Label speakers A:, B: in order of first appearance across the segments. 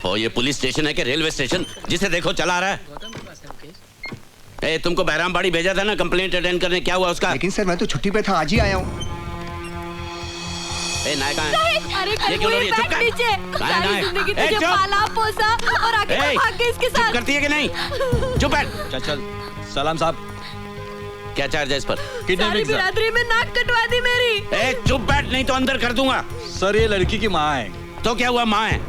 A: ओहो, ये police station है कि रेलवे स्टेशन? जिसे देखो चला आ रहा है। ए, तुमको बहरामबाड़ी भेजा था ना कंप्लेंट अटेंड करने, क्या हुआ उसका?
B: लेकिन सर मैं तो छुट्टी पे था, आज ही आया हूँ।
A: ए, नायक कहाँ है?
C: अरे
A: ये क्यों लड़ी? चुप कर।
C: सारी जिंदगी तुझे पाला पोसा और आगे भाग गई इसके साथ।
A: चुप करती है कि नहीं? चुप बैठ।
D: चल सलाम साहब,
A: क्या चार्ज है इस पर?
C: सारी बिरादरी में नाक कटवा दी मेरी।
A: ए, चुप बैठ, नहीं तो अंदर कर दूंगा।
D: सर ये लड़की की माँ है।
A: तो क्या हुआ, माँ है?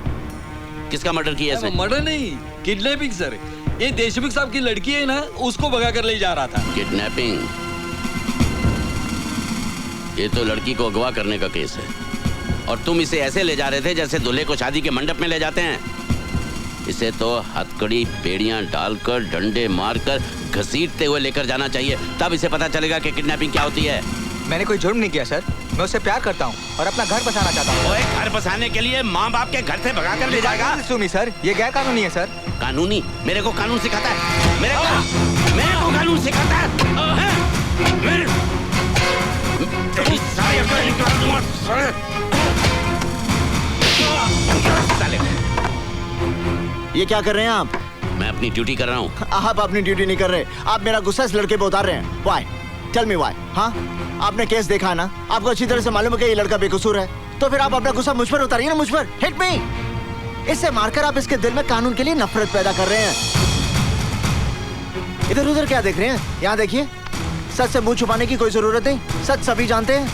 A: किसका मर्डर किया इसने?
D: मर्डर नहीं, किडनैपिंग सर। ये देशमुख साहब की लड़की है ना, उसको भगा कर ले जा रहा था।
A: किडनैपिंग? ये तो लड़की को अगवा करने का केस है, और तुम इसे ऐसे ले जा रहे थे जैसे दूल्हे को शादी के मंडप में ले जाते हैं। इसे तो हथकड़ी बेड़ियां डालकर, डंडे मारकर, घसीटते हुए लेकर जाना चाहिए, तब इसे पता चलेगा कि किडनैपिंग क्या होती है।
B: मैंने कोई जुर्म नहीं किया सर, मैं उससे प्यार करता हूँ और अपना घर बसाना चाहता हूँ।
A: ओए, घर बसाने के लिए माँ बाप के घर से भगा कर ले जाएगा?
B: सुमी सर, ये गैर कानूनी है सर।
A: कानूनी? मेरे को कानून सिखाता है? मेरे को कानून सिखाता है? तेरी सारी अकल निकाल दूंगा साले।
E: ये क्या कर रहे हैं आप?
A: मैं अपनी ड्यूटी कर रहा हूँ।
E: आप अपनी ड्यूटी नहीं कर रहे, आप मेरा गुस्सा इस लड़के पे उतार रहे हैं। Why? Tell me why? हाँ, आपने केस देखा है ना, आपको अच्छी तरह से मालूम है कि ये लड़का बेकसूर है, तो फिर आप अपना गुस्सा मुझ पर उतारिए ना, मुझ पर। Hit me. इससे मारकर आप इसके दिल में कानून के लिए नफरत पैदा कर रहे हैं। इधर उधर क्या देख रहे हैं? यहाँ देखिए, सच से मुंह छुपाने की कोई जरूरत नहीं, सच सभी जानते हैं।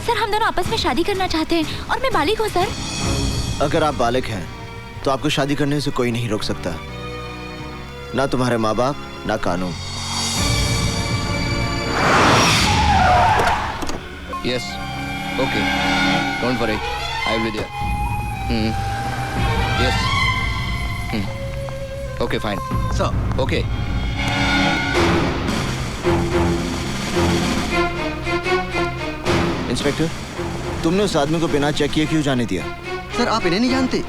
C: सर हम दोनों आपस में शादी करना चाहते हैं और मैं बालिग हूँ सर।
E: अगर आप बालिग हैं तो आपको शादी करने से कोई नहीं रोक सकता, ना तुम्हारे माँ बाप, ना कानून।
F: Yes. Okay. Don't worry. I will be there. Yes. Okay, fine.
B: Sir.
F: Okay.
E: Inspector, तुमने उस आदमी को बिना चेक किए क्यों जाने दिया?
G: सर आप इन्हें नहीं जानते,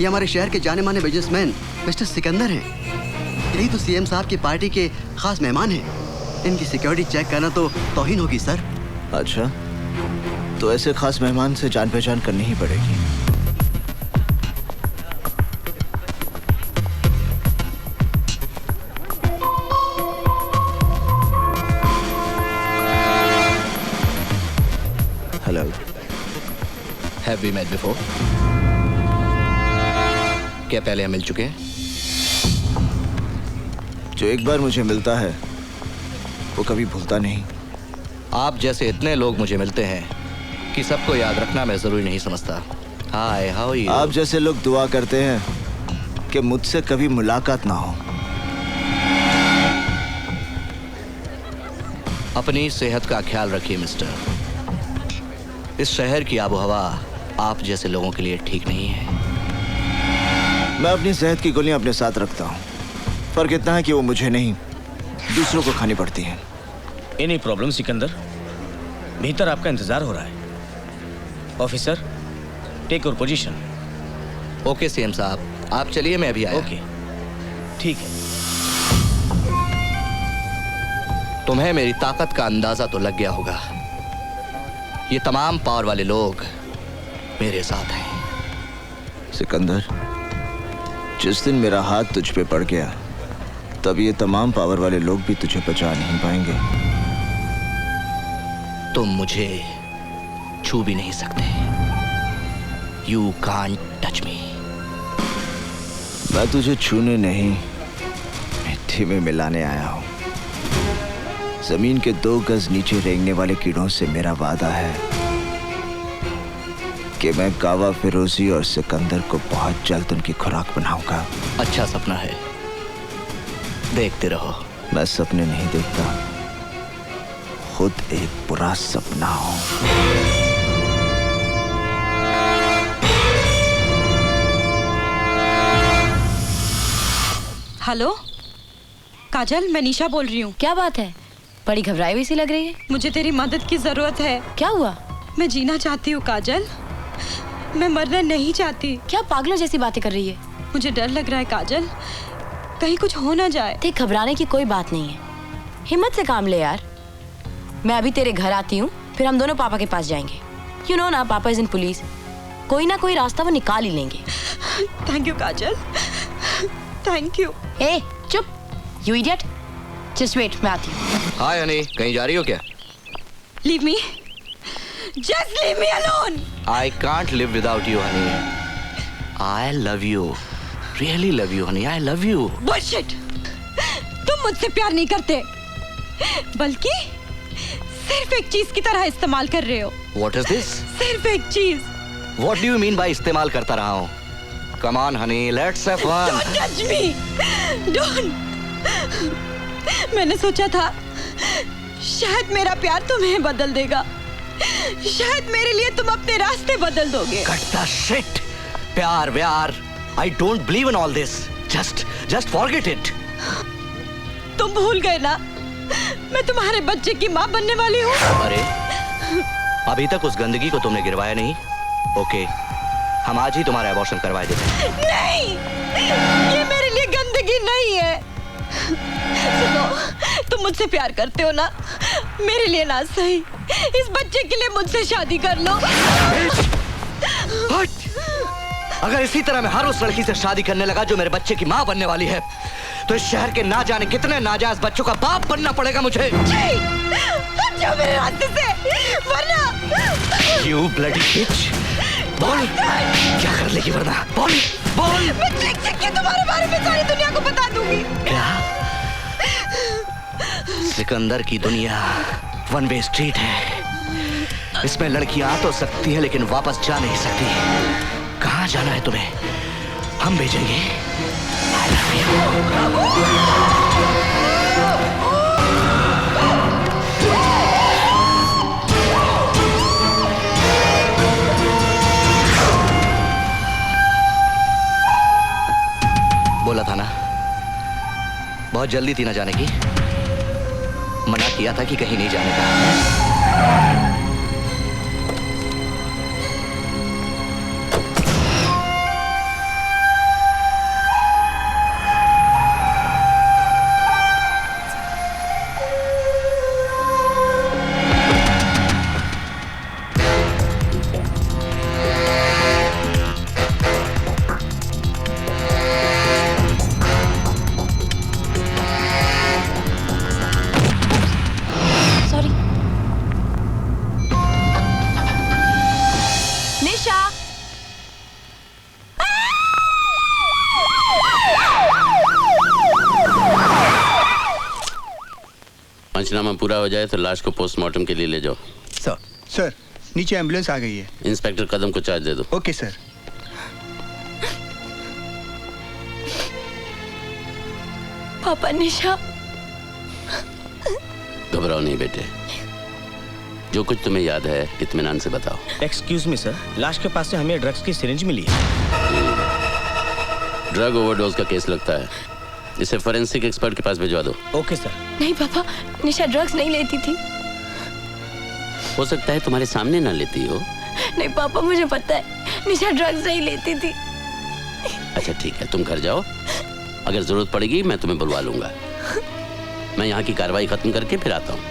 G: ये हमारे शहर के जाने माने बिजनेसमैन मिस्टर सिकंदर हैं। यही तो सीएम साहब की पार्टी के खास मेहमान हैं। इनकी सिक्योरिटी चेक करना तो तौहीन होगी सर।
E: अच्छा, तो ऐसे खास मेहमान से जान पहचान करनी ही पड़ेगी। Hello.
F: Have we met before? क्या पहले हम मिल चुके हैं?
E: जो एक बार मुझे मिलता है वो कभी भूलता नहीं।
F: आप जैसे इतने लोग मुझे मिलते हैं कि सबको याद रखना मैं जरूरी नहीं समझता। हाय, हाउ आर यू?
E: आप जैसे लोग दुआ करते हैं कि मुझसे कभी मुलाकात ना हो।
F: अपनी सेहत का ख्याल रखिए मिस्टर। इस शहर की आबोहवा आप जैसे लोगों के लिए ठीक नहीं है।
E: मैं अपनी सेहत की गोलियां अपने साथ रखता हूँ, फर्क इतना है कि वो मुझे नहीं, दूसरों को खानी पड़ती हैं।
H: Any problem Sikandar? भीतर आपका इंतजार हो रहा है। Officer, take your position.
F: Okay CM साहब, आप चलिए, मैं अभी आया।
H: ओके, ठीक है।
F: तुम्हें मेरी ताकत का अंदाजा तो लग गया होगा। ये तमाम पावर वाले लोग मेरे साथ हैं।
E: सिकंदर, जिस दिन मेरा हाथ तुझ पे पड़ गया तब ये तमाम पावर वाले लोग भी तुझे बचा नहीं पाएंगे।
F: तुम मुझे छू भी नहीं सकते। You can't touch me.
E: मैं तुझे छूने नहीं, मिट्टी में मिलाने आया हूँ। जमीन के 2 गज नीचे रेंगने वाले कीड़ों से मेरा वादा है कि मैं कावा फिरोजी और सिकंदर को बहुत जल्द उनकी खुराक बनाऊंगा।
F: अच्छा सपना है, देखते रहो।
E: मैं सपने नहीं देखता, खुद एक बुरा सपना हूं।
I: हेलो काजल, मैं निशा बोल रही हूँ।
C: क्या बात है, बड़ी घबराई हुई सी लग रही है।
I: मुझे तेरी मदद की जरूरत है।
C: क्या हुआ?
I: मैं जीना चाहती हूँ काजल, मैं मरना नहीं चाहती।
C: क्या पागलों जैसी बातें कर रही है?
I: मुझे डर लग रहा है काजल, कहीं कुछ हो ना जाए।
C: देख, घबराने की कोई बात नहीं है, हिम्मत से काम ले यार। मैं अभी तेरे घर आती हूँ, फिर हम दोनों पापा के पास जाएंगे। यू नो ना, पापा इज इन पुलिस। कोई ना कोई रास्ता वो निकाल ही लेंगे।
I: Thank you Kajal, thank you.
C: ए चुप, यू इडियट, जस्ट वेट, मैं आती हूँ।
F: हाय हनी, कहीं जा रही हो क्या?
I: Leave me, just leave me alone.
F: I can't live without you Honey. I love you, really love you Honey, I love you.
I: Bullshit, तुम मुझसे प्यार नहीं करते, बल्कि सिर्फ एक चीज की तरह इस्तेमाल कर रहे हो।
F: What is this?
I: सिर्फ एक चीज।
F: What do you mean by इस्तेमाल करता रहा हूँ? Come on honey, let's have fun.
I: Don't touch me, don't. मैंने सोचा था शायद मेरा प्यार तुम्हें बदल देगा, शायद मेरे लिए तुम अपने रास्ते बदल दोगे।
F: Cut the shit. प्यार व्यार, I don't believe in all this. Just forget it.
I: तुम भूल गए ना, मैं तुम्हारे बच्चे की माँ बनने वाली हूँ।
F: अरे, अभी तक उस गंदगी को तुमने गिरवाया नहीं? ओके, हम आज ही तुम्हारा अबॉर्शन करवा देते हैं।
I: नहीं, ये मेरे लिए गंदगी नहीं है। सुनो, तुम मुझसे प्यार करते हो ना, मेरे लिए ना सही, इस बच्चे के लिए मुझसे शादी कर लो।
F: अगर इसी तरह मैं हर उस लड़की से शादी करने लगा जो मेरे बच्चे की माँ बनने वाली है, तो इस शहर के ना जाने कितने नाजायज बच्चों का बाप बनना पड़ेगा मुझे।
I: हट जाओ मेरे रास्ते से, वरना।
F: You bloody bitch! बोल, क्या कर लेगी वरना? बोल, बोल।
I: मैं चिक के तुम्हारे बारे में सारी दुनिया को बता दूंगी।
F: क्या? सिकंदर की दुनिया वन वे स्ट्रीट है। इसमें लड़कियां आ तो सकती है लेकिन वापस जा नहीं सकती। कहाँ जाना है तुम्हें? हम भेजेंगे। I love you. बोला था ना, बहुत जल्दी थी ना जाने की। मना किया था कि कहीं नहीं जाने का।
A: पंचनामा पूरा हो जाए तो लाश को पोस्टमार्टम के लिए ले जाओ।
B: सर, नीचे एम्बुलेंस आ गई है।
A: इंस्पेक्टर कदम को चार्ज दे दो।
B: Okay sir.
C: पापा, निशा।
A: घबराओ नहीं बेटे, जो कुछ तुम्हें याद है इत्मीनान से बताओ।
H: एक्सक्यूज मी सर, लाश के पास से हमें ड्रग्स की सिरिंज मिली है।
A: ड्रग ओवरडोज का केस लगता है, इसे फोरेंसिक एक्सपर्ट के पास भिजवा दो।
H: Okay sir.
C: नहीं पापा, निशा ड्रग्स नहीं लेती थी।
A: हो सकता है तुम्हारे सामने ना लेती हो।
C: नहीं पापा, मुझे पता है निशा ड्रग्स नहीं लेती थी।
A: अच्छा ठीक है, तुम घर जाओ, अगर जरूरत पड़ेगी मैं तुम्हें बुलवा लूंगा। मैं यहाँ की कार्रवाई खत्म करके फिर आता हूँ।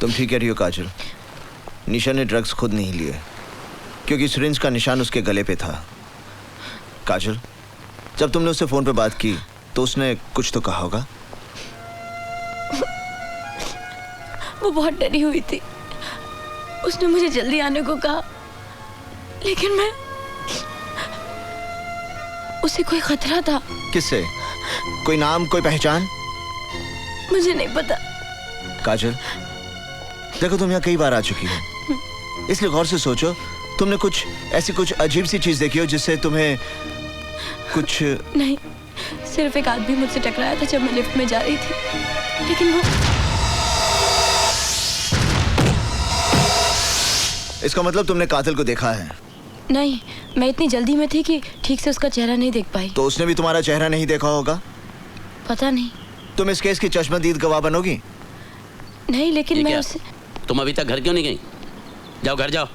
E: तुम ठीक कह रही हो काजल, निशा ने ड्रग्स खुद नहीं लिए क्योंकि सिरिंज का निशान उसके गले पे था। काजल, जब तुमने उससे फोन पे बात की तो उसने कुछ तो कहा होगा।
C: वो बहुत डरी हुई थी, उसने मुझे जल्दी आने को कहा, लेकिन मैं उसे कोई खतरा था।
E: किससे? कोई नाम, कोई पहचान?
C: मुझे नहीं पता।
E: काजल देखो, तुम यहाँ कई बार आ चुकी हो, इसलिए गौर से सोचो, तुमने कुछ अजीब सी चीज देखी हो जिससे तुम्हें कुछ।
C: नहीं, सिर्फ एक आदमी मुझसे टकराया था जब मैं लिफ्ट में जा रही थी, लेकिन वो।
E: इसका मतलब तुमने कातिल को देखा है?
C: नहीं, मैं इतनी जल्दी में थी कि ठीक से उसका चेहरा नहीं देख पाई।
E: तो उसने भी तुम्हारा चेहरा नहीं देखा होगा?
C: पता नहीं।
E: तुम इस केस की चश्मदीद गवाह बनोगी?
C: नहीं, लेकिन मैं उसे।
A: तुम अभी तक घर क्यों नहीं गई? जाओ घर जाओ।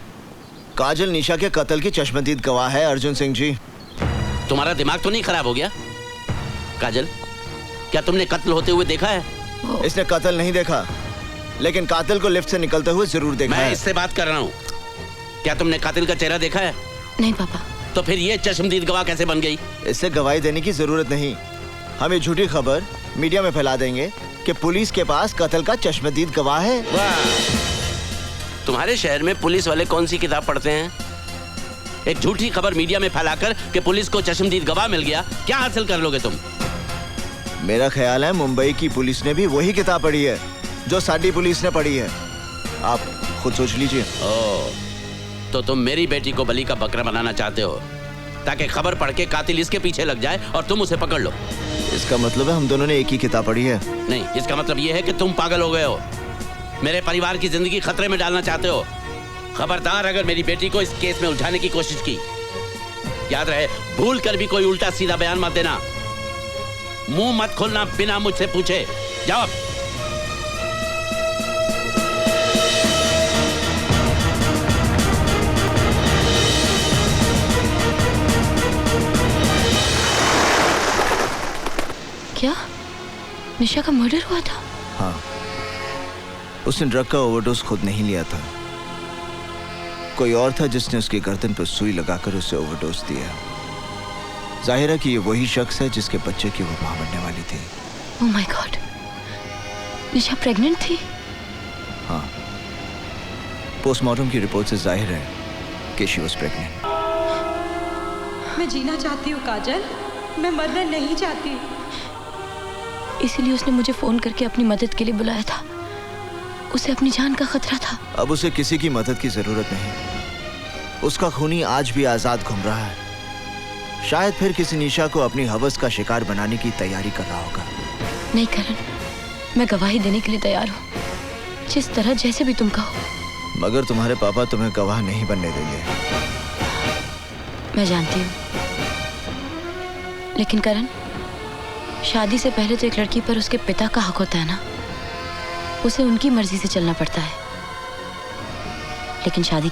E: काजल निशा के कत्ल की चश्मदीद गवाह है अर्जुन सिंह जी।
A: तुम्हारा दिमाग तो नहीं खराब हो गया? काजल, क्या तुमने कत्ल होते हुए देखा है?
E: इसने कत्ल नहीं देखा, लेकिन कातिल को लिफ्ट से निकलते हुए जरूर देखा
A: मैं
E: है।
A: इससे बात कर रहा हूँ। क्या तुमने कातिल का चेहरा देखा है?
C: नहीं पापा।
A: तो फिर ये चश्मदीद गवाह कैसे बन गई?
E: इससे गवाही देने की जरूरत नहीं। हम ये झूठी खबर मीडिया में फैला देंगे कि पुलिस के पास कत्ल का चश्मदीद गवाह है।
A: वाह! तुम्हारे शहर में पुलिस वाले कौन सी किताब पढ़ते हैं? एक झूठी खबर मीडिया में फैलाकर कि पुलिस को चश्मदीद गवाह मिल गया, क्या हासिल कर लोगे तुम?
E: मेरा ख्याल है मुंबई की पुलिस ने भी वही किताब पढ़ी है जो साडी पुलिस ने पढ़ी है। आप खुद सोच लीजिए।
A: ओह, तो तुम मेरी बेटी को बलि का बकरा बनाना चाहते हो ताकि खबर पढ़ के कातिल इसके पीछे लग जाए और तुम उसे पकड़ लो।
E: इसका मतलब है हम दोनों ने एक ही किताब पढ़ी है।
A: नहीं, इसका मतलब ये है कि तुम पागल हो गए हो, मेरे परिवार की जिंदगी खतरे में डालना चाहते हो। खबरदार अगर मेरी बेटी को इस केस में उलझाने की कोशिश की, याद रहे भूल कर भी कोई उल्टा सीधा बयान मत देना। मुंह मत खोलना बिना मुझसे पूछे। जाओ।
C: क्या निशा का मर्डर हुआ था?
E: हाँ, उसने ड्रग का ओवरडोज खुद नहीं लिया था। कोई और था जिसने उसकी गर्दन पर सुई लगाकर उसे ओवरडोज दिया। जाहिर है कि ये वही शख्स है जिसके बच्चे की वो मां बनने वाली थी।
C: Oh my God, Nisha pregnant थी?
E: हाँ, पोस्टमार्टम की रिपोर्ट से जाहिर है कि शी वाज प्रेग्नेंट।
I: मैं जीना चाहती हूँ काजल, मैं मरना नहीं चाहती।
C: इसीलिए उसने मुझे फोन करके अपनी मदद के लिए बुलाया था। उसे अपनी जान का खतरा था।
E: अब उसे किसी की मदद की जरूरत नहीं। उसका खूनी आज भी आजाद घूम रहा है। शायद फिर किसी निशा को अपनी हवस का शिकार बनाने की तैयारी कर रहा होगा।
C: नहीं करण, मैं गवाही देने के लिए तैयार हूँ, जिस तरह जैसे भी तुम कहो।
E: मगर तुम्हारे पापा तुम्हें गवाह नहीं बनने देंगे।
C: मैं जानती हूँ, लेकिन करण, शादी से पहले तो एक लड़की पर उसके पिता का हक होता है ना। उसे उनकी मर्जी से चलना पड़ता है। लेकिन शादी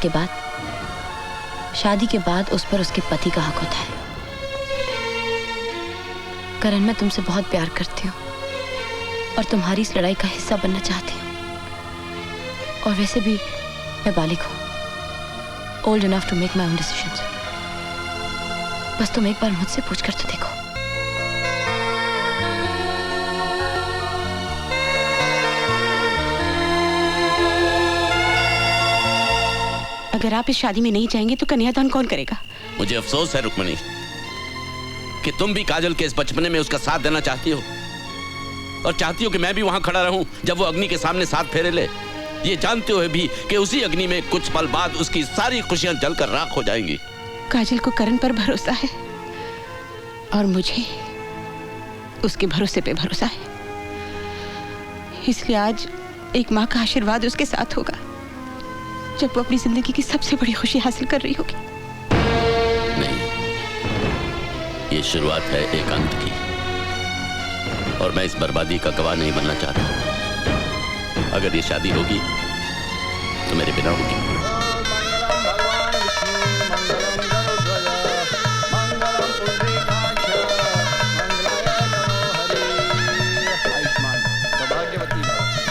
C: के बाद उस पर उसके पति का हक होता है। करण, मैं तुमसे बहुत प्यार करती हूँ और तुम्हारी इस लड़ाई का हिस्सा बनना चाहती हूँ। और वैसे भी मैं बालिग हूँ, old enough to make my own decisions. बस तुम एक बार मुझसे पूछकर तो देखो।
J: अगर आप इस शादी में नहीं जाएंगे तो कन्यादान कौन करेगा?
A: मुझे अफसोस है रुक्मणी कि तुम भी काजल के इस बचपने में उसका साथ देना चाहती हो, और चाहती हो कि मैं भी वहां खड़ा रहूं जब वो अग्नि के सामने साथ फेरे ले, ये जानते हुए भी कि उसी अग्नि में कुछ पल बाद उसकी सारी खुशियां जलकर राख हो जाएंगी।
J: काजल को करण पर भरोसा है और मुझे उसके भरोसे पे भरोसा है। इसलिए आज एक माँ का आशीर्वाद उसके साथ होगा जब वो अपनी जिंदगी की सबसे बड़ी खुशी हासिल कर रही होगी।
A: नहीं, ये शुरुआत है एक अंत की, और मैं इस बर्बादी का गवाह नहीं बनना चाहता। अगर ये शादी होगी तो मेरे बिना होगी।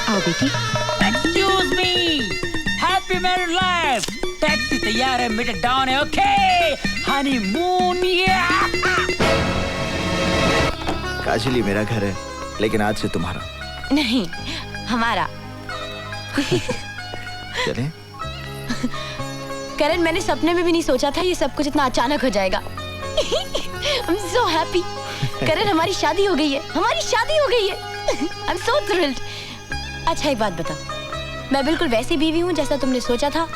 J: आओ बेटी।
K: Excuse me, happy married life. Taxi तैयार है, मीटर डाउन है। Okay, honeymoon.
E: काजल, ये मेरा घर है, लेकिन आज से तुम्हारा
C: नहीं, हमारा।
E: चलें?
C: करण, मैंने सपने में भी नहीं सोचा था ये सब कुछ इतना अचानक हो जाएगा। I'm so happy। करण, हमारी शादी हो गई है, हमारी शादी हो गई है। I'm so thrilled। अच्छा, एक बात बताओ, मैं बिल्कुल वैसी बीवी हूँ जैसा तुमने सोचा था,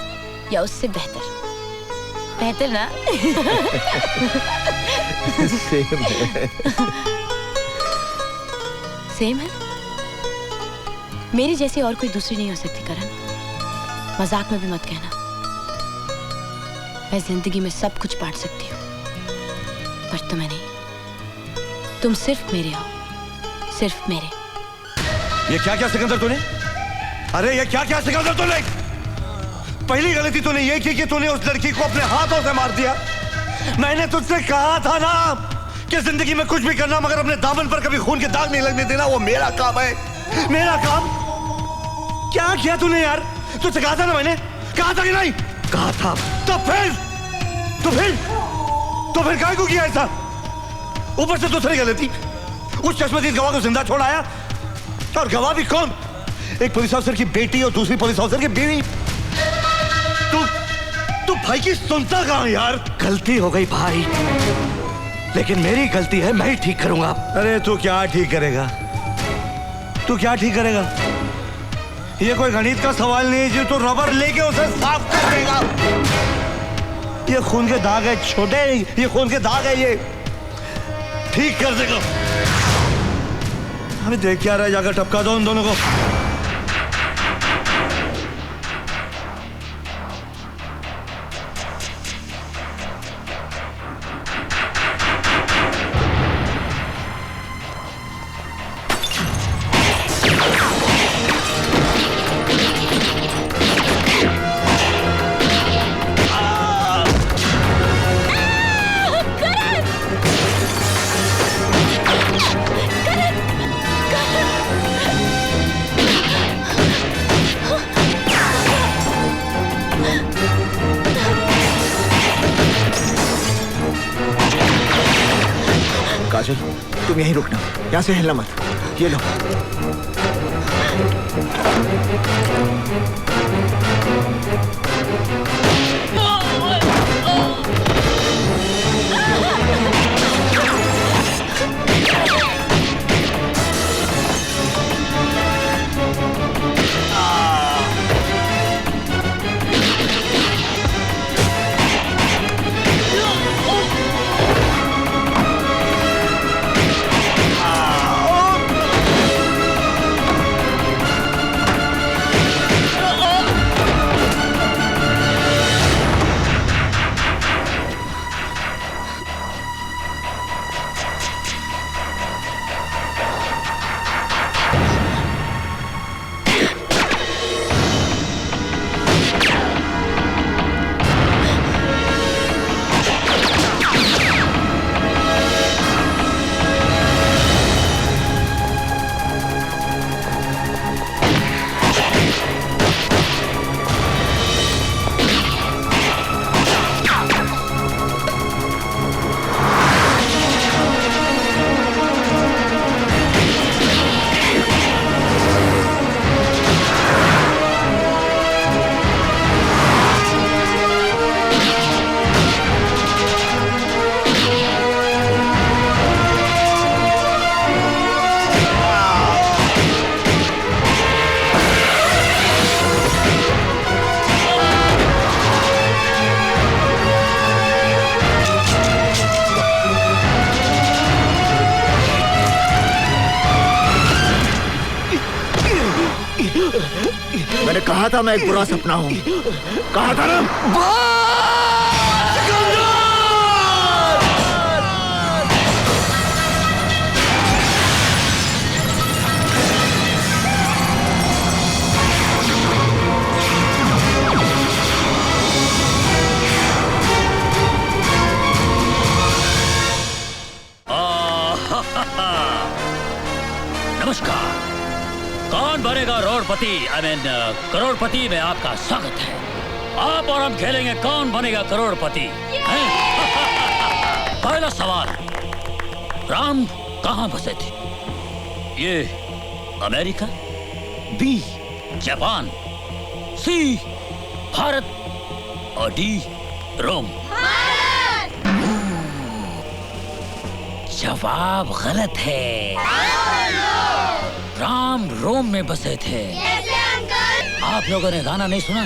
C: या उससे बेहतर? बेहतर ना?
E: सेम है।
C: सेम है? मेरी जैसी और कोई दूसरी नहीं हो सकती करण। मजाक में भी मत कहना। मैं जिंदगी में सब कुछ बांट सकती हूँ, पर तुम्हें नहीं। तुम सिर्फ मेरे हो, सिर्फ मेरे।
F: ये क्या क्या सिकंदर तूने? अरे ये क्या क्या सिकंदर तूने? पहली गलती तूने ये की कि तूने उस लड़की को अपने हाथों से मार दिया। मैंने तुझसे कहा था ना कि जिंदगी में कुछ भी करना मगर अपने दामन पर कभी खून के दाग नहीं लगने देना। वो मेरा काम है, मेरा काम।
L: क्या किया तूने यार? तुझसे कहा था ना मैंने, कहा था कि नहीं?
F: कहा था।
L: तो फिर काय को किया ऐसा? ऊपर से दूसरी गलती, उस चश्मदीद गवाह को जिंदा छोड़ आया, और गवाह भी कौन? एक पुलिस ऑफिसर की बेटी और दूसरी पुलिस ऑफिसर की बीवी। तू भाई की सुनता कहां यार?
F: गलती हो गई भाई, लेकिन मेरी गलती है, मैं ही ठीक करूंगा।
L: अरे तू क्या ठीक करेगा? तू क्या ठीक करेगा? ये कोई गणित का सवाल नहीं है जो तू रबर लेके उसे साफ कर देगा। ये खून के दाग है छोटे, ये खून के दाग है, ये ठीक कर देगा। अभी देख क्या रहा है, जाकर टपका दो उन दोनों को।
E: काजल, तुम यहीं रुकना, यहाँ से हिलना मत। ये लो। मैंने कहा था मैं एक बुरा सपना हूं, कहा था ना।
K: नमस्कार। कौन बनेगा रोडपति, करोड़पति में आपका स्वागत है। आप और हम खेलेंगे कौन बनेगा करोड़पति। पहला सवाल, राम कहाँ बसे थे? ये अमेरिका, बी जापान, सी भारत और डी रोम। जवाब गलत है। राम रोम में बसे थे। आप लोगों ने गाना नहीं सुना?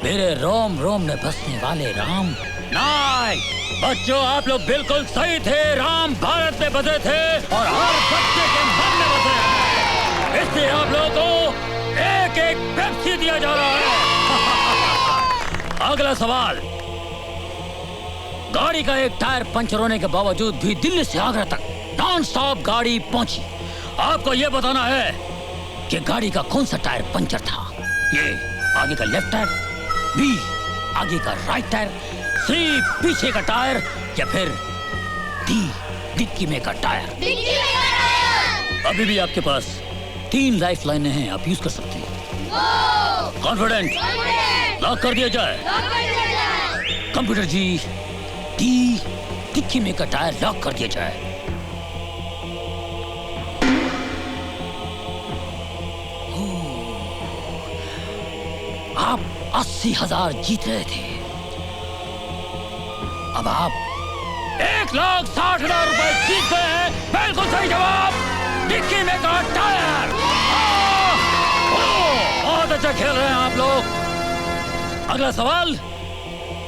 K: मेरे रोम रोम में बसने वाले राम। नहीं बच्चों, आप लोग बिल्कुल सही थे। राम भारत में बसे थे और हर बच्चे के मन में बसे हैं। इसलिए आप लोगों को एक एक पेप्सी दिया जा रहा है। अगला सवाल, गाड़ी का एक टायर पंचर होने के बावजूद भी दिल्ली से आगरा तक नॉन स्टॉप गाड़ी पहुंची। आपको यह बताना है कि गाड़ी का कौन सा टायर पंचर था। ये आगे का लेफ्ट टायर, बी आगे का राइट टायर, सी पीछे का टायर या फिर डी डिक्की में का टायर। अभी भी आपके पास 3 लाइफ लाइनें हैं, आप यूज कर सकते हैं। कॉन्फिडेंट लॉक कर दिया जाए। कंप्यूटर जी डिक्की में का टायर लॉक कर दिया जाए। आप 80,000 जीत रहे थे, अब आप 1,60,000 रुपए जीत गए हैं। बिल्कुल सही जवाब, डिक्की में का टायर। बहुत अच्छा खेल रहे हैं आप लोग। अगला सवाल,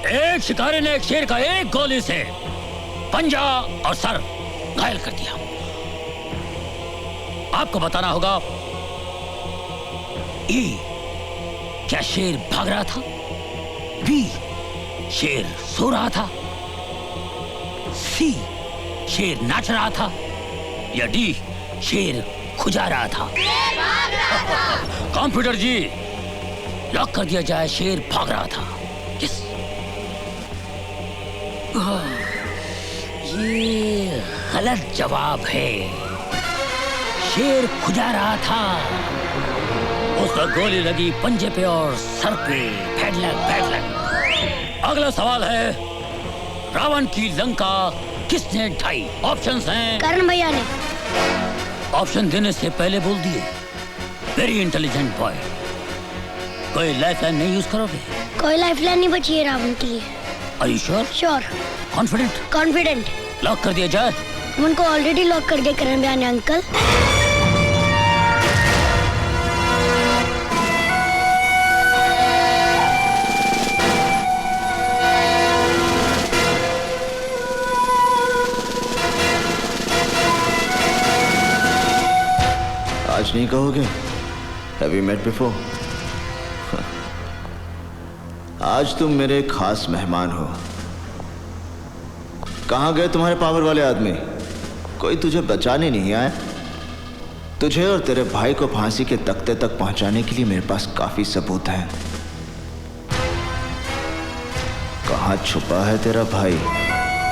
K: एक शिकारी ने एक शेर का एक गोली से पंजा और सर घायल कर दिया। आपको बताना होगा ए, क्या शेर भाग रहा था, बी, शेर सो रहा था, सी, शेर नाच रहा था, या डी, शेर खुजा रहा था। कंप्यूटर जी लॉक कर दिया जाए, शेर भाग रहा था। यस, ये गलत जवाब है, शेर खुजा रहा था। उसका गोली लगी पंजे पे और सर पे। फैडलक। अगला सवाल है, रावण की लंका किसने ढाई? ऑप्शंस हैं।
M: करण भैया ने।
K: ऑप्शन देने से पहले बोल दिए। Very intelligent boy. कोई लाइफलाइन नहीं यूज करोगे?
M: कोई लाइफलाइन नहीं बची है रावण के लिए।
K: Are you sure?
M: Sure.
K: Confident?
M: Confident.
K: Lock कर दिया जाए।
M: उनको ऑलरेडी लॉक कर दिया करण भैया ने अंकल।
E: आज नहीं कहोगे? Have you met before? आज तुम मेरे खास मेहमान हो। कहाँ गए तुम्हारे पावर वाले आदमी? कोई तुझे बचाने नहीं आया। तुझे और तेरे भाई को फांसी के तख्ते तक पहुंचाने के लिए मेरे पास काफी सबूत हैं। कहाँ छुपा है तेरा भाई?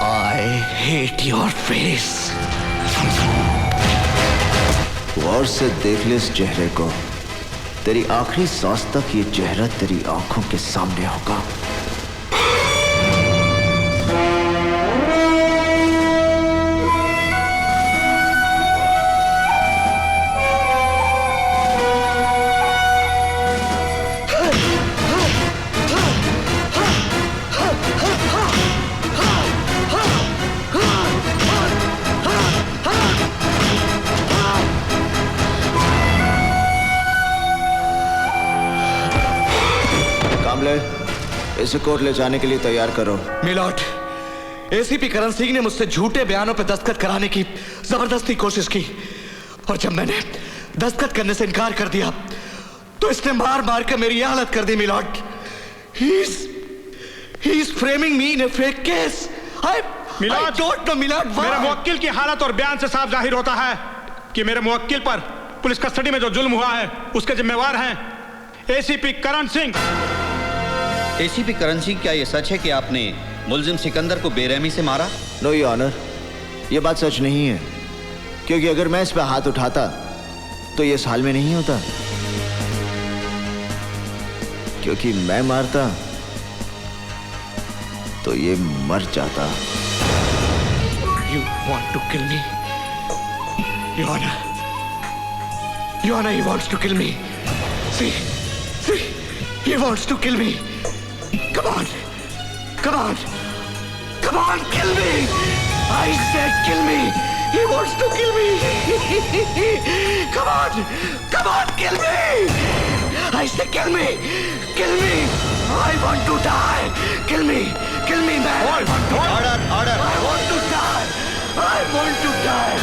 F: I hate your face.
E: गौर से देख ले इस चेहरे को। तेरी आखिरी सांस तक ये चेहरा तेरी आंखों के सामने होगा। इसे कोर्ट ले जाने के लिए तैयार करो।
F: मिलॉर्ड, एसीपी करण सिंह ने मुझसे झूठे बयानों पर दस्तखत कराने की जबरदस्ती कोशिश की, और जब मैंने दस्तखत करने से इनकार कर दिया तो इसने मार मार कर मेरी हालत कर दी। Milord, he is framing me in a fake case. I don't know, milord.
N: मेरे मुवक्किल की हालत और बयान से साफ जाहिर होता है कि मेरे मुवक्किल पर पुलिस कस्टडी में जो जुल्म हुआ है उसके जिम्मेवार हैं एसीपी करण सिंह।
O: एसीपी करण सिंह, क्या यह सच है कि आपने मुलजिम सिकंदर को बेरहमी से मारा?
E: नो योर ऑनर, यह बात सच नहीं है, क्योंकि अगर मैं इस पर हाथ उठाता तो ये इस हाल में नहीं होता। क्योंकि मैं मारता तो ये मर जाता।
F: You want to kill me? Your Honor, Your Honor, he wants to kill me. See, he wants to kill me. Come on, come on, come on, kill me! I said kill me! He wants to kill me! Come on, kill me! I said kill me! Kill me! I want to die! Kill me, man! I want to
O: order!
F: I want to die! I want to die!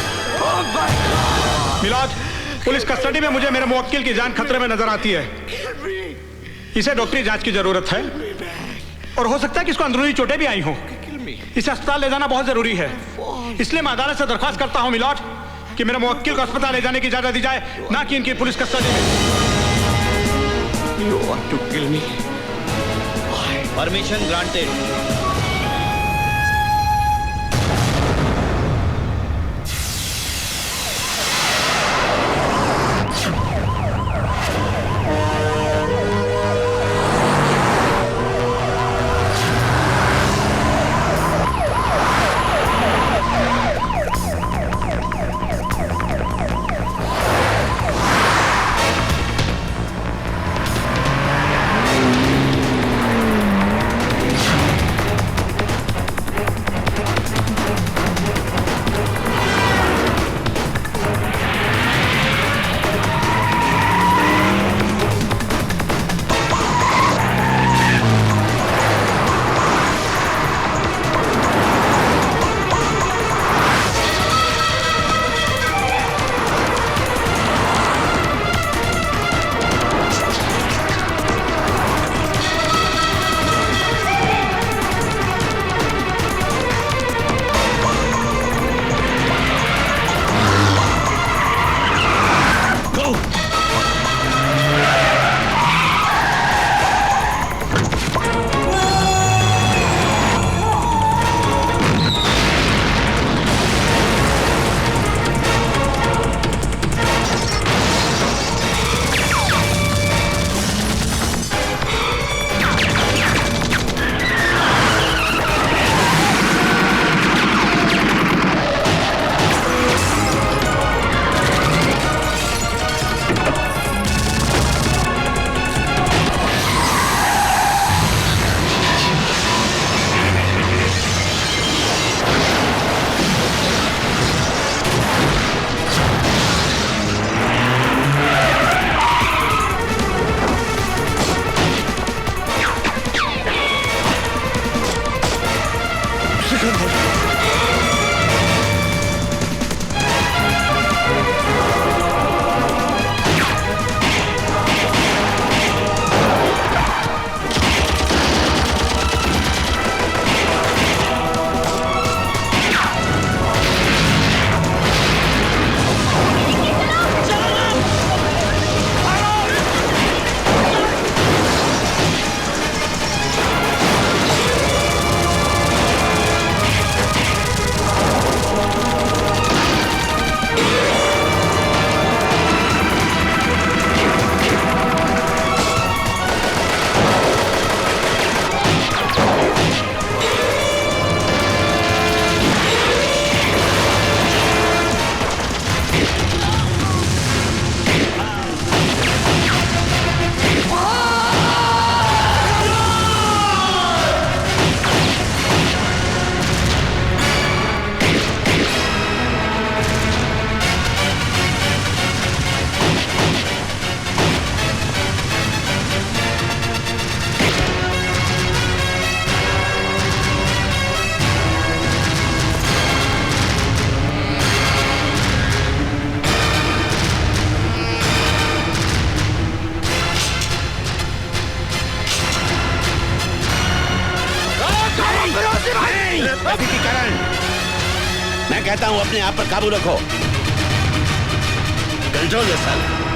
F: Oh my God!
N: Milord, police custody में मुझे मेरे मुवक्किल की जान खतरे में नजर आती है। इसे डॉक्टरी जांच की जरूरत है और हो सकता है कि इसको अंदरूनी चोटें भी आई हों। इसे अस्पताल ले जाना बहुत जरूरी है, इसलिए मैं अदालत से दरख्वास्त करता हूं मिलॉर्ड कि मेरे मुवक्किल को अस्पताल ले जाने की इजाजत दी जाए, ना कि इनकी पुलिस कस्टडी में।
F: You want to kill me?
O: Permission granted.
A: मैं कहता हूं अपने आप पर काबू रखो। Control yourself.